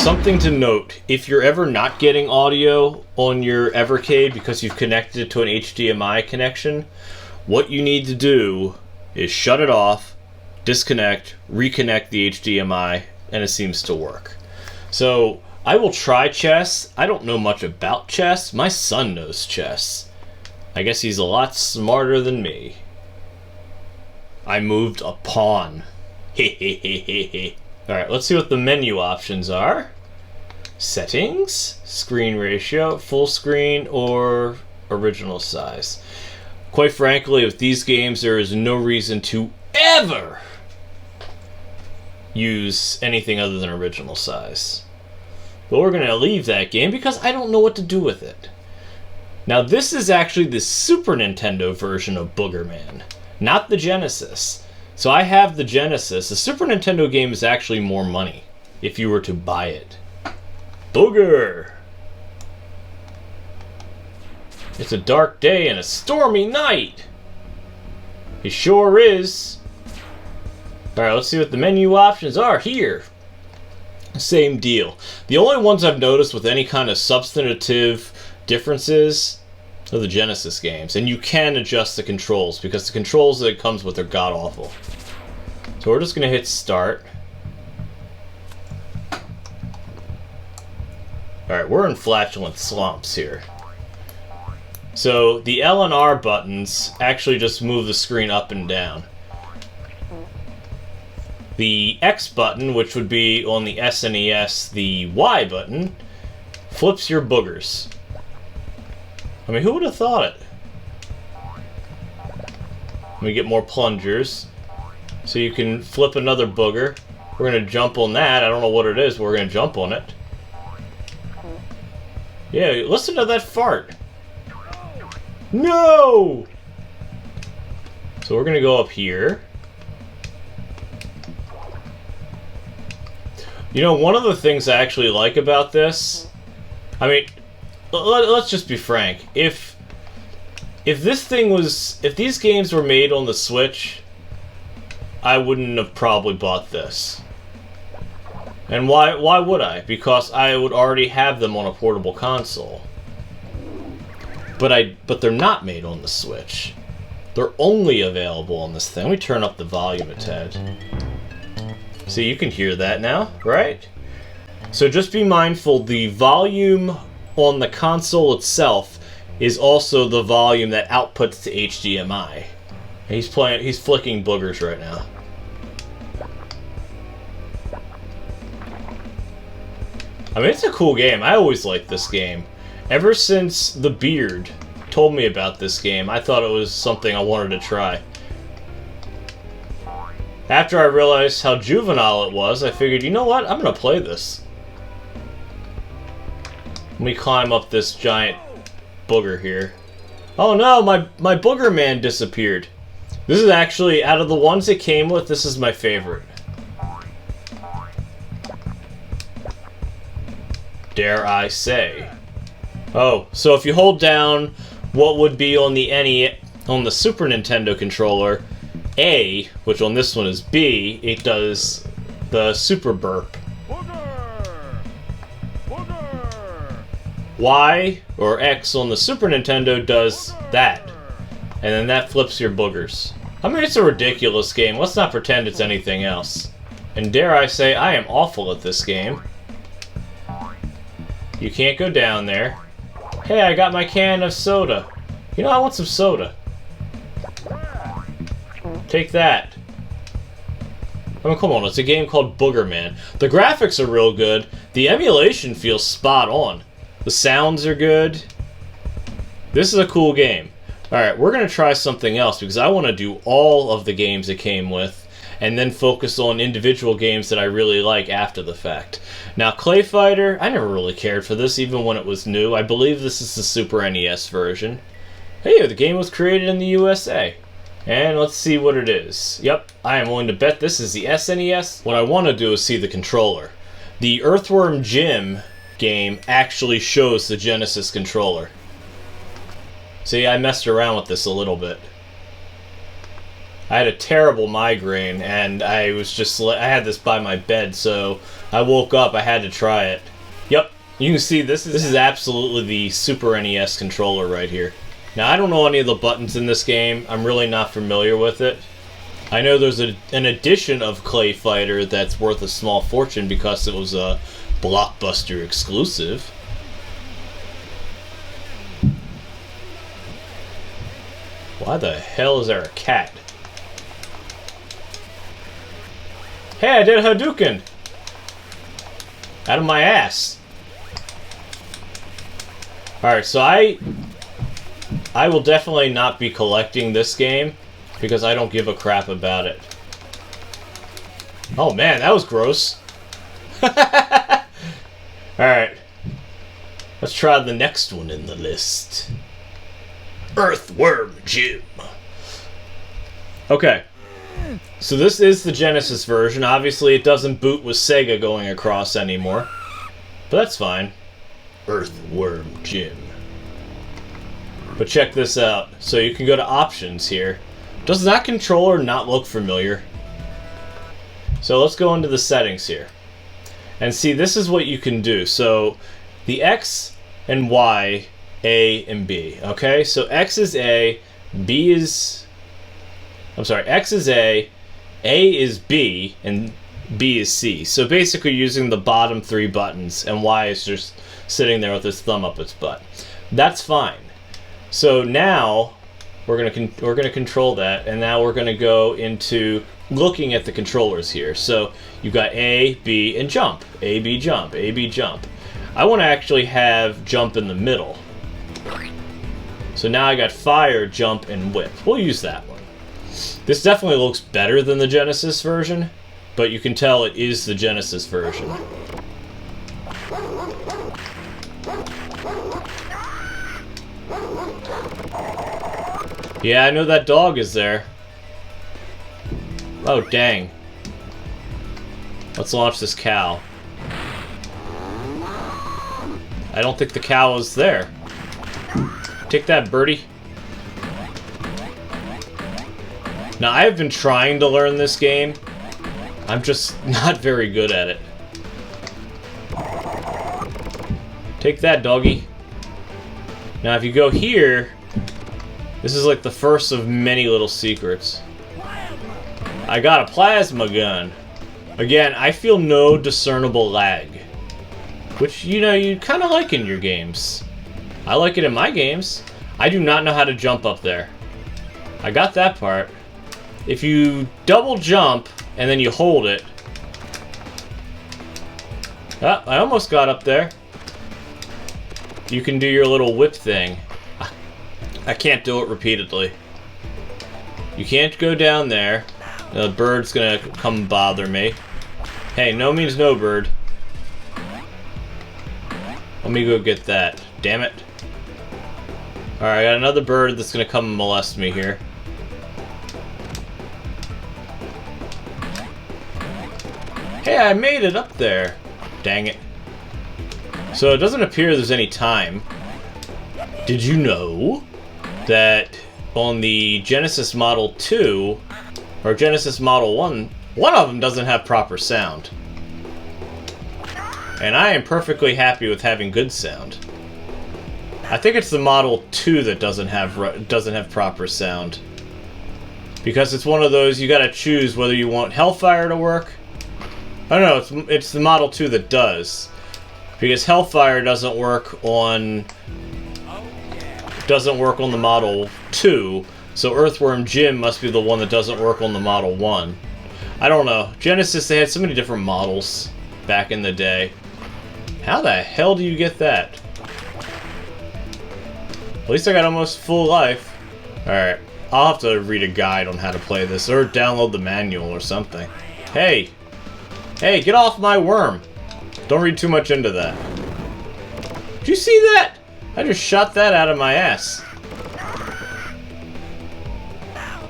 Something to note, if you're ever not getting audio on your Evercade because you've connected it to an HDMI connection, what you need to do is shut it off, disconnect, reconnect the HDMI, and it seems to work. So I will try chess. I don't know much about chess. My son knows chess. I guess he's a lot smarter than me. I moved a pawn. Alright, let's see what the menu options are. Settings, screen ratio, full screen, or original size. Quite frankly, with these games, there is no reason to ever use anything other than original size. But we're going to leave that game because I don't know what to do with it. Now, this is actually the Super Nintendo version of Boogerman, not the Genesis. So I have the Genesis. The Super Nintendo game is actually more money if you were to buy it. Booger! It's a dark day and a stormy night! It sure is. Alright, let's see what the menu options are here. Same deal. The only ones I've noticed with any kind of substantive differences are the Genesis games. And you can adjust the controls because the controls that it comes with are god-awful. So we're just going to hit start. Alright, we're in flatulent slumps here. So the L and R buttons actually just move the screen up and down. The X button, which would be on the SNES, the Y button, flips your boogers. I mean, who would have thought it? We get more plungers. So you can flip another booger. We're going to jump on that. I don't know what it is, but we're going to jump on it. Yeah, listen to that fart. No! So we're going to go up here. You know, one of the things I actually like about this, I mean, let's just be frank. If these games were made on the Switch, I wouldn't have probably bought this. And why would I? Because I would already have them on a portable console. But they're not made on the Switch. They're only available on this thing. Let me turn up the volume a tad. See, you can hear that now, right? So just be mindful, the volume on the console itself is also the volume that outputs to HDMI. He's flicking boogers right now. I mean, it's a cool game. I always liked this game. Ever since the Beard told me about this game, I thought it was something I wanted to try. After I realized how juvenile it was, I figured, you know what? I'm going to play this. Let me climb up this giant booger here. Oh no, my Boogerman disappeared. This is actually, out of the ones it came with, this is my favorite. Dare I say. Oh, so if you hold down what would be on the Super Nintendo controller, A, which on this one is B, it does the super burp. Y, or X on the Super Nintendo does that. And then that flips your boogers. I mean, it's a ridiculous game. Let's not pretend it's anything else. And dare I say, I am awful at this game. You can't go down there. Hey, I got my can of soda. You know, I want some soda. Take that. I mean, come on, it's a game called Boogerman. The graphics are real good. The emulation feels spot on. The sounds are good. This is a cool game. Alright, we're going to try something else because I want to do all of the games it came with and then focus on individual games that I really like after the fact. Now, ClayFighter, I never really cared for this even when it was new. I believe this is the Super NES version. Hey, the game was created in the USA. And let's see what it is. Yep, I am willing to bet this is the SNES. What I want to do is see the controller. The Earthworm Jim game actually shows the Genesis controller. See, I messed around with this a little bit. I had a terrible migraine, and I had this by my bed, so I woke up, I had to try it. Yep, you can see this is absolutely the Super NES controller right here. Now, I don't know any of the buttons in this game. I'm really not familiar with it. I know there's an edition of ClayFighter that's worth a small fortune because it was a Blockbuster exclusive. Why the hell is there a cat? Hey, I did a Hadouken! Out of my ass. Alright, so I will definitely not be collecting this game because I don't give a crap about it. Oh man, that was gross. Alright. Let's try the next one in the list. Earthworm Jim. Okay. So this is the Genesis version. Obviously it doesn't boot with Sega going across anymore. But that's fine. Earthworm Jim. But check this out. So you can go to options here. Does that controller not look familiar? So let's go into the settings here. And see, this is what you can do. So the X and Y, A and B. Okay, so X is A, B is... I'm sorry, X is A is B, and B is C. So basically using the bottom three buttons, and Y is just sitting there with his thumb up its butt. That's fine. So now we're gonna control that, and now we're gonna go into looking at the controllers here. So you've got A, B, and jump. A, B, jump. A, B, jump. I want to actually have jump in the middle. So now I got fire, jump, and whip. We'll use that one. This definitely looks better than the Genesis version, but you can tell it is the Genesis version. Yeah, I know that dog is there. Oh, dang. Let's launch this cow. I don't think the cow is there. Take that, birdie. Now, I have been trying to learn this game. I'm just not very good at it. Take that, doggy. Now, if you go here, this is like the first of many little secrets. I got a plasma gun. Again, I feel no discernible lag. Which, you know, you kind of like in your games. I like it in my games. I do not know how to jump up there. I got that part. If you double jump and then you hold it... Ah, I almost got up there. You can do your little whip thing. I can't do it repeatedly. You can't go down there. The bird's gonna come bother me. Hey, no means no, bird. Let me go get that. Damn it. Alright, I got another bird that's gonna come and molest me here. Hey, I made it up there. Dang it. So it doesn't appear there's any time. Did you know that on the Genesis Model 2 or Genesis Model 1, one of them doesn't have proper sound? And I am perfectly happy with having good sound. I think it's the Model 2 that doesn't have proper sound. Because it's one of those, you gotta choose whether you want Hellfire to work. Oh no, it's the Model 2 that does. Because Hellfire doesn't work on the Model 2, so Earthworm Jim must be the one that doesn't work on the Model 1. I don't know. Genesis, they had so many different models back in the day. How the hell do you get that? At least I got almost full life. Alright, I'll have to read a guide on how to play this, or download the manual or something. Hey! Hey, get off my worm! Don't read too much into that. Did you see that? I just shot that out of my ass.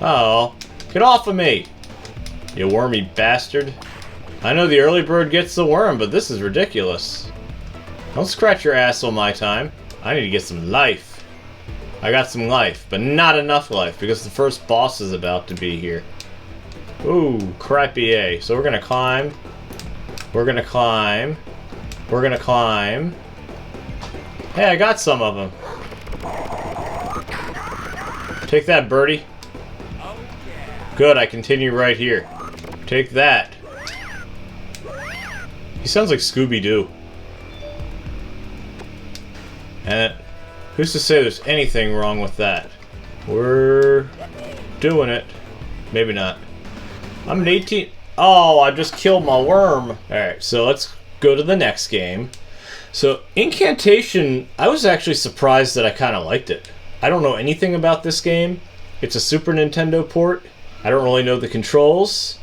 Oh, get off of me, you wormy bastard. I know the early bird gets the worm, but this is ridiculous. Don't scratch your ass on my time. I need to get some life. I got some life, but not enough life, because the first boss is about to be here. Ooh, crappy A. So we're gonna climb. We're gonna climb. We're gonna climb. Hey, I got some of them. Take that, birdie. Good, I continue right here. Take that. He sounds like Scooby-Doo. And who's to say there's anything wrong with that? We're doing it. Maybe not. I'm an 18... Oh, I just killed my worm. Alright, so let's go to the next game. So, Incantation, I was actually surprised that I kind of liked it. I don't know anything about this game. It's a Super Nintendo port. I don't really know the controls.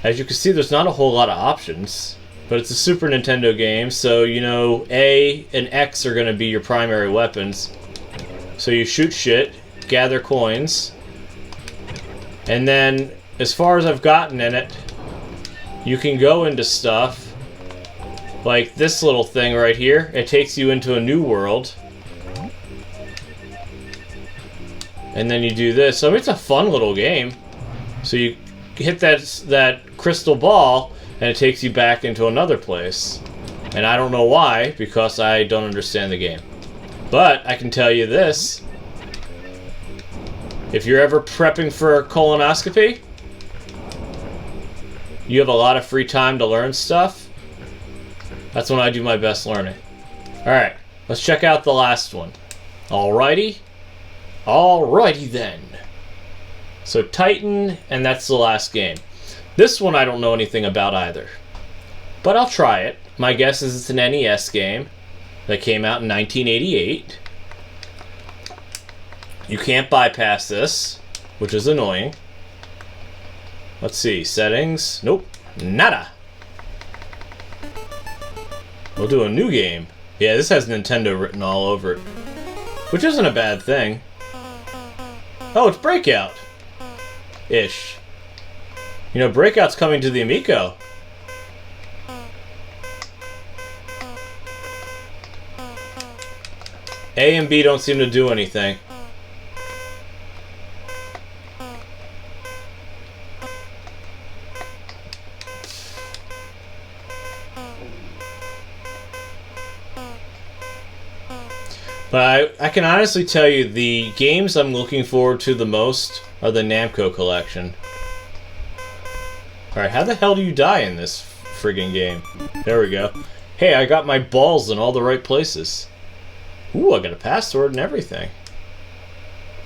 As you can see, there's not a whole lot of options. But it's a Super Nintendo game, so, you know, A and X are going to be your primary weapons. So you shoot shit, gather coins, and then, as far as I've gotten in it, you can go into stuff like this little thing right here. It takes you into a new world. And then you do this. So I mean, it's a fun little game. So you hit that crystal ball, and it takes you back into another place. And I don't know why, because I don't understand the game. But I can tell you this. If you're ever prepping for a colonoscopy, you have a lot of free time to learn stuff. That's when I do my best learning. Alright, let's check out the last one. Alrighty? Alrighty then. So Titan, and that's the last game. This one I don't know anything about either. But I'll try it. My guess is it's an NES game that came out in 1988. You can't bypass this, which is annoying. Let's see, settings. Nope, nada. We'll do a new game. Yeah, this has Nintendo written all over it, which isn't a bad thing. Oh, it's Breakout. Ish. You know, Breakout's coming to the Amico. A and B don't seem to do anything. But I can honestly tell you the games I'm looking forward to the most are the Namco Collection. Alright, how the hell do you die in this friggin' game? There we go. Hey, I got my balls in all the right places. Ooh, I got a password and everything.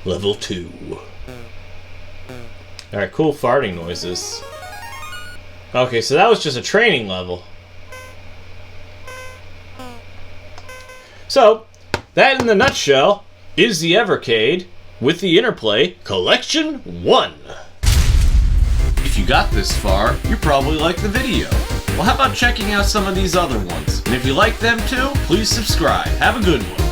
Level 2. Alright, cool farting noises. Okay, so that was just a training level. So, that in the nutshell is the Evercade with the Interplay Collection 1. If you got this far, you probably liked the video. Well, how about checking out some of these other ones? And if you like them too, please subscribe. Have a good one.